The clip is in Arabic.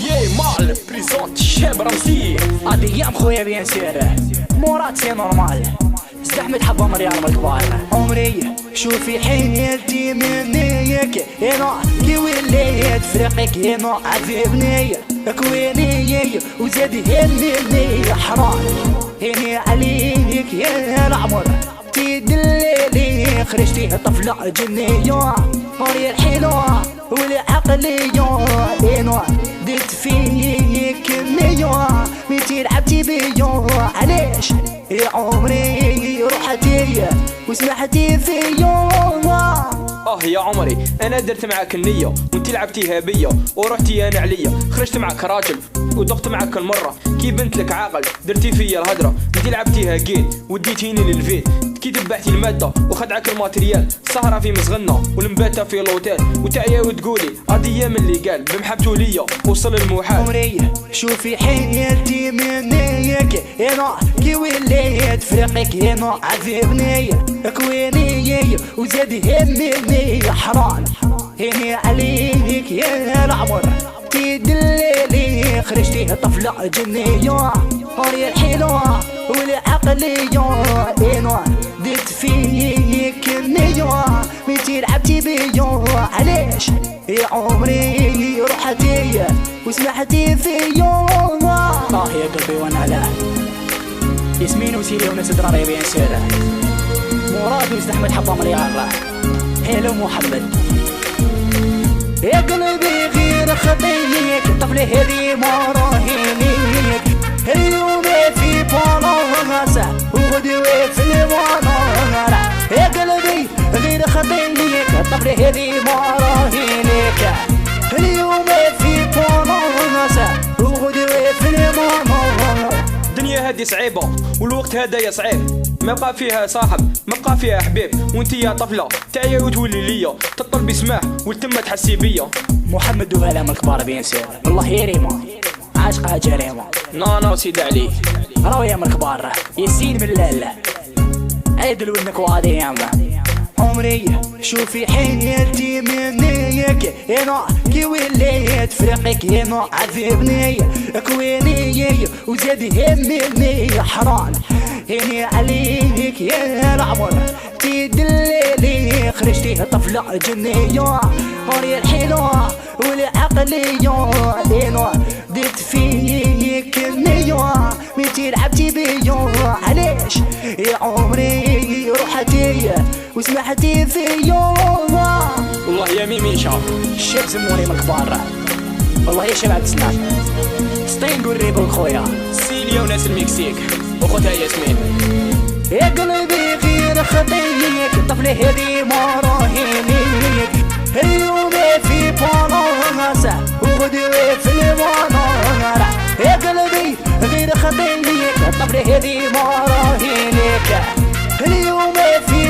ياي مال بريزونت الشاب رمسي هاد ايام خويا بيان سير مرات سي نورمال زحمة حبة مريار الكبار عمري شوفي حياتي منيك انا كي وليت فريقك انا عذبني كويني وزاد يهمني حرام هني عليك يا العمر تدللي خرجتي طفلة جنية هوري الحلوة والعقلية انا درت فيك كمية متي لعبتي بيا علاش يا عمري روحتي وسمحتي فيا يا عمري انا درت معاك النية وانتي لعبتيها بيا ورحتي انا عليا خرجت معاك راجل ودقت معاك المرة كي بنت لك عاقل درتي فيا الهدرة انتي لعبتيها جيل وديتيني للفيت كي تبعتي المادة وخدعك الماتريال سهرة في مزغنة والمباتة في لوتيل وتعيا وتقولي هادي من اللي قال بمحبتو ليا وصل المحال عمري شوفي حياتي منيك انا كي وليت فريقك انا عذبني كويني وزاد يهمني حرام هني عليك يا العمر تدللي خرجتي طفلة جنية هوري الحلوة والعقلية انا درت فيك كمية متي لعبتي بيا علاش يا عمري روحتي وسمحتي فيا يا قلبي وانا لا ياسمين وسيلي وناس دراري بين سيرة مراد وزحمة حبة مليار هيلو محمد يا قلبي غير خطيك طفلة هذي ما راهينيك اليوم في بلاصة وغدوة في المنارة يا قلبي غير خطيك طفلة هذي ما راهينيك اليوم في بلاصة وغدوة في المنارة الدنيا هذه صعيبة والوقت هذا يا صعيب ما بقى فيها صاحب ما بقى فيها حبيب وانتي يا طفلة تعيا وتولي ليا تطلبي سماح والتمة تحسي بيا محمد وهلام الكبار بين سير والله يا ريما عاشقها جريمة نانا وسيد علي راوية من الكبار يسين من لالا عيدل ودنك وهذه ياما عمري شوفي حياتي منيك انا كي وليت فريقك انا عذبني كويني وزاد يهمني حرام هني عليك يا العمر تدللي خرجتي طفلة جنية هوري الحلوة والعقلية انا درت فيك كمية متي لعبتي بيا علاش يا عمري روحتي وسمحتي فيا والله يا ميميشا الشاب زموني من الكبار والله يا شباب سنان سطين قريب الخويا سيليا وناس المكسيك وخوتها ياسمين يا قلبي غير خطيك طفلة هذي ما راهينيك اليوم في بلاصة وغدوة في المنارة يا قلبي غير خطيك طفلة هذي ما راهينيك اليوم في